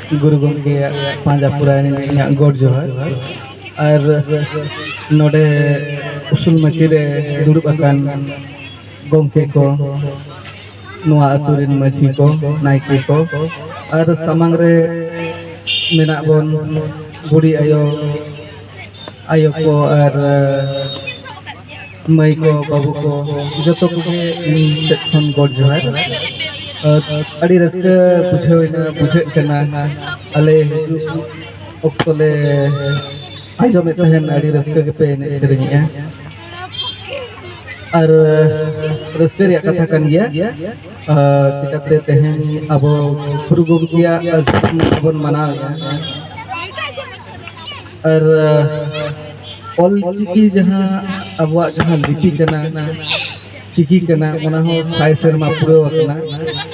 गुरु गंगे पांजा पुरानी गोड जोहर और नोडे उसूल मची रे दुड़ुब अकान गंगे को नुआ अतुरिन मची को नायके को और सामांग रे मेना बोन बुढ़ी आयो आयो को और मई को बाबू को जतो को सेक्शन गोड जोहर अड़ी रस्के बुझे कना अले ओक्तले आजमे तहन अड़ी रस्के के पे ने सेरेनिया और रस्के रे कथा कन गया चिकाते तहन अब गुरु गंगिया बन मनाया और ऑल चिकी जहां अबवा जहां लिपि कना चिकी कना ओना हो साय सेरमा पूरा कना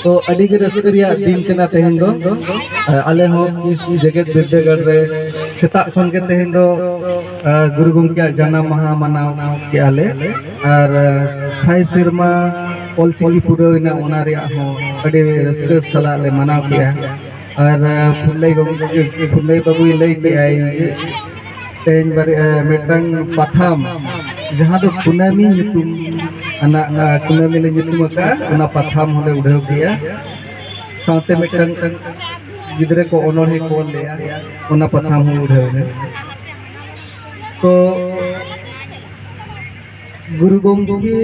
तो अडी गे रस्करिया दिन कना तेहन दो आले हो इस जगत विद्यागढ़ रे सेता खन के तेहन दो गुरु गंगिया जन्म माहा मनाव के आले और साय सेरमा ऑल चिकी पूरा ना ओना रे हो अडी रस्क सला ले मनाव किया और फुल्लै बाबू लई के आई तेन बारे मेटंग पाथाम जहां दो कुनामी युतुम अना कुनामी ले युतुम का उना पाथाम होले उड़ाव गया साथे मेटंग गिदरे को ओनोहे को लेया उना पाथाम हो उड़ाव ने तो गुरु गंगे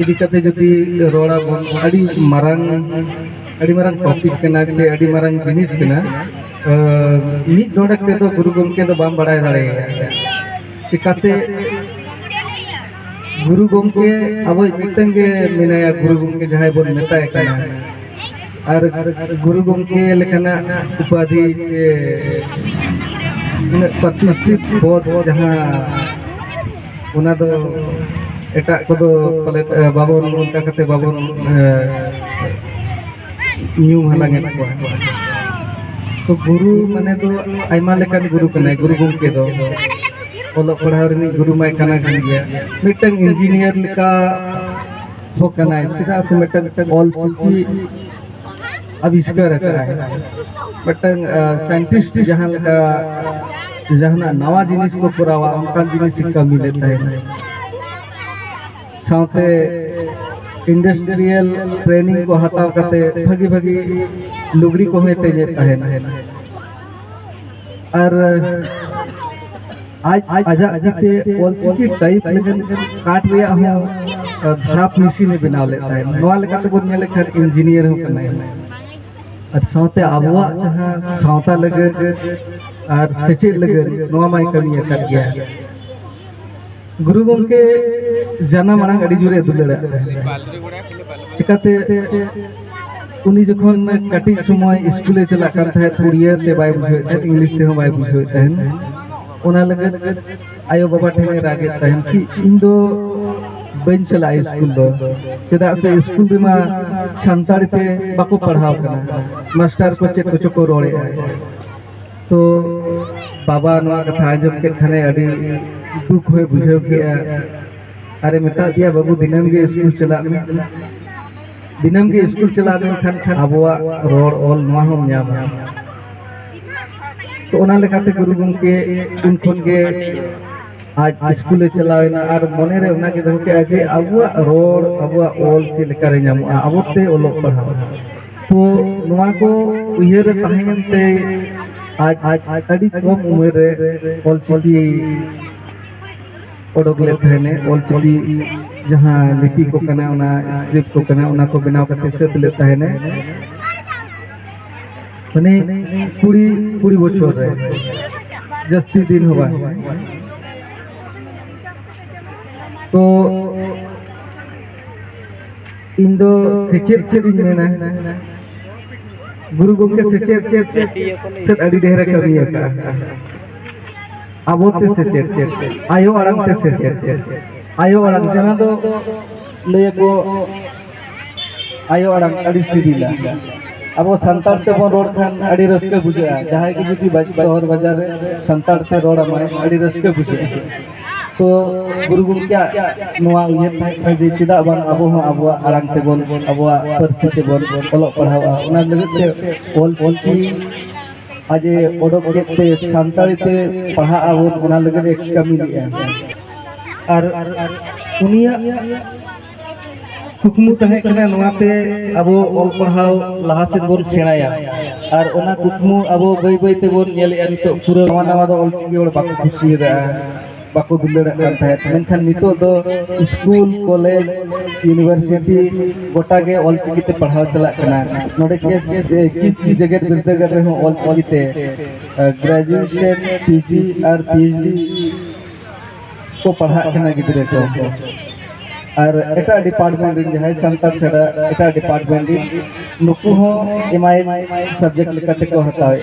इदी कते जति रोड़ा बन अडी मारंग टॉपिक कना से अडी मारंग जिनिस कना मिट डोडक ते तो गुरु गंगे तो बाम बड़ाय दाड़े चिकाते गुरु गंगे अब मिटंग के मिनाया गुरु गंगे जहां बोन मेताय कना और गुरु गंगे लेखना उपाधि के प्रतिष्ठित पद जहां उना दो एटा को दो पले बाबन उनका कते बाबन न्यू हलांगे को तो गुरु माने तो आयमा लेकान गुरु कना गुरु गंगे दो ओलो पढ़ाव रे गुरु माय कना गया मिटंग इंजीनियर लिका हो कना सिदा से मिटंग ऑल चिकी आविष्कार करा मिटंग साइंटिस्ट जहां लका जहां नवा जिनिस को पुरावा उनका जिनिस सिक्का मिले है साथे इंडस्ट्रियल ट्रेनिंग को हताव करते भगी भगी लुगड़ी को हेते जेता है और आज आजा अजिते ऑलचिकी टाइप लेकिन काट रे हो धाप मशीन बनाव लेता है नवा लेका तो नेले खर इंजीनियर हो कना और साथे आबवा जहां सावता लगे और सेचे लगे नवा माय कमी कर गया गुरु गंगे जाना मांग अड़ी जुरे दुलड़ा चिकाते उनी जखन कटी समय स्कूले चला कर था थोड़िया ते बाय बुझे इंग्लिश ते बाय बुझे तहन ओना लगे आयो बाबा ठेने रागे तहन कि इंदो बन चला स्कूल दो चदा से स्कूल रे संताड़ी ते बाको पढ़ाव कना मास्टर को चेक को को रोड़े तो बाबा नवा कथा जब के खने अड़ी दुख होय बुझे गया अरे मेता दिया बाबू दिनम के स्कूल चला दिनम के स्कूल चला खान खान आबवा रोड ऑल नवा हम न्याम तो ओना लेकाते गुरु गंगे उन खन के आज स्कूल चलावेना और मने रे ओना के दो के आज आबवा रोड आबवा ऑल से लेकर न्याम आबते ओलो पढ़ाव तो नवा को उयरे ताहेन ते आज अड़ी कम उम्र रे ऑल चिकी ओडोक ले थने ऑल चिकी जहां लिपि को कना उना स्क्रिप्ट को कना उना को बनाव करते से ले थने माने पूरी बछर रे जस्ती दिन होबा तो इंदो सेचेत से दिन मेना गुरु गंगे सेचेत से अड़ी ढेर कमी का आबोते सेचेत आयो आराम ते सेचेत आयो आराम जहां दो ले को आयो आराम अड़ी सिदिला अब संतार ते बन रोड खान अड़ी रस्के बुझा जहां के जुदी शहर बाजार रे संतार ते रोड माय अड़ी रस्के बुझा तो गुरु गंगे नोआ उयहर थाय जे चेदा बांग आबो हो आबो आराम तेबोन आबो पारसी तेबोन अलोक पढ़ावा उना लगत ते ऑलचिकी आजे ओडोक केते सानताली ते पढ़ा आबो उना लगत एक कमी लिया और उनिया कुकमु तहे कना नोआते आबो ऑल पढ़ाव लहा से बोन सेणाया और ओना कुकमु आबो बई बई ते बोन नेले नितो पूरा नवा नवा दो ऑलचिकी ओड बाको खुशिदा बाको दुलड़ा कान थाय मेनखान नितो दो स्कूल कॉलेज यूनिवर्सिटी गोटा के ऑलचिकी ते पढ़ाव चला कना नोडे के किसी जगह बिरदागर रे हो ऑलचिकी ते ग्रेजुएशन पीजी और पीएचडी को पढ़ा कना गिदरे को और एटा डिपार्टमेंट रे जहाय संताल छड़ा एटा डिपार्टमेंट नुकु हो एमआई सब्जेक्ट लेकाते को हतावे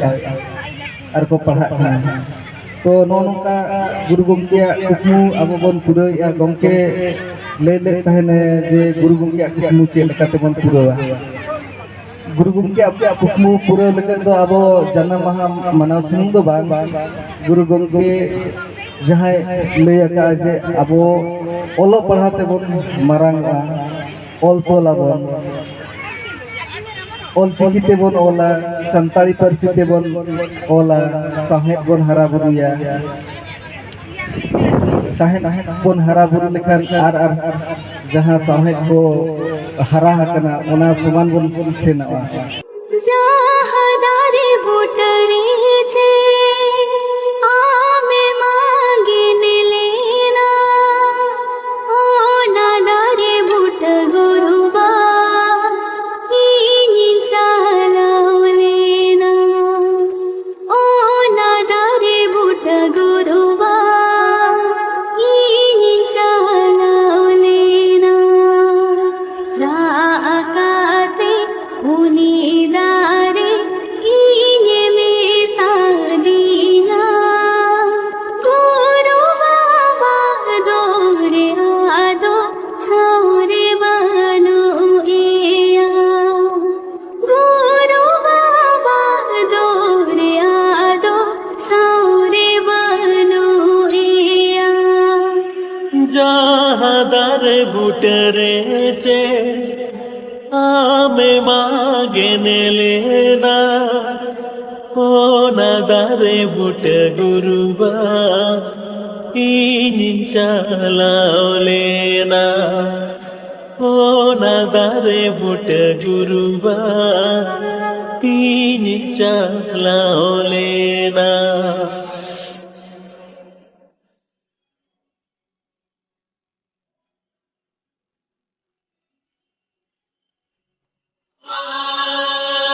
और को पढ़ा कना तो नोनका गुरु गंगे कुकमु आबो बन पुरा या गंके ले तहने जे गुरु गंगे कुकमु चे लेकाते बन पुरावा गुरु गंगे आपके कुकमु पुरा लेके तो आबो जन्म माहा मनाव सुमुंग दो बांग गुरु गंगे जहाय ले का जे आबो ओलो पढ़ाते बन मारांग ऑल तोला बन ऑलचिकी ते बन ओला संताली पारसी ते बन ओला साहेब बन हरा बुरुया साहेब बन हरा बुरु लेखान आर जहां साहेब को हरा हकना ओना समान बन सेनावा जहां दारे बोटरे छे आमे मांगे ने लेना ओ ना दारे बोट गुरुबा दारे बुटरे चे आमे मागे ने लेना ओ ना दारे बुट गुरुबा इन चलाओ लेना ओ ना दारे बुट गुरुबा इन चलाओ लेना।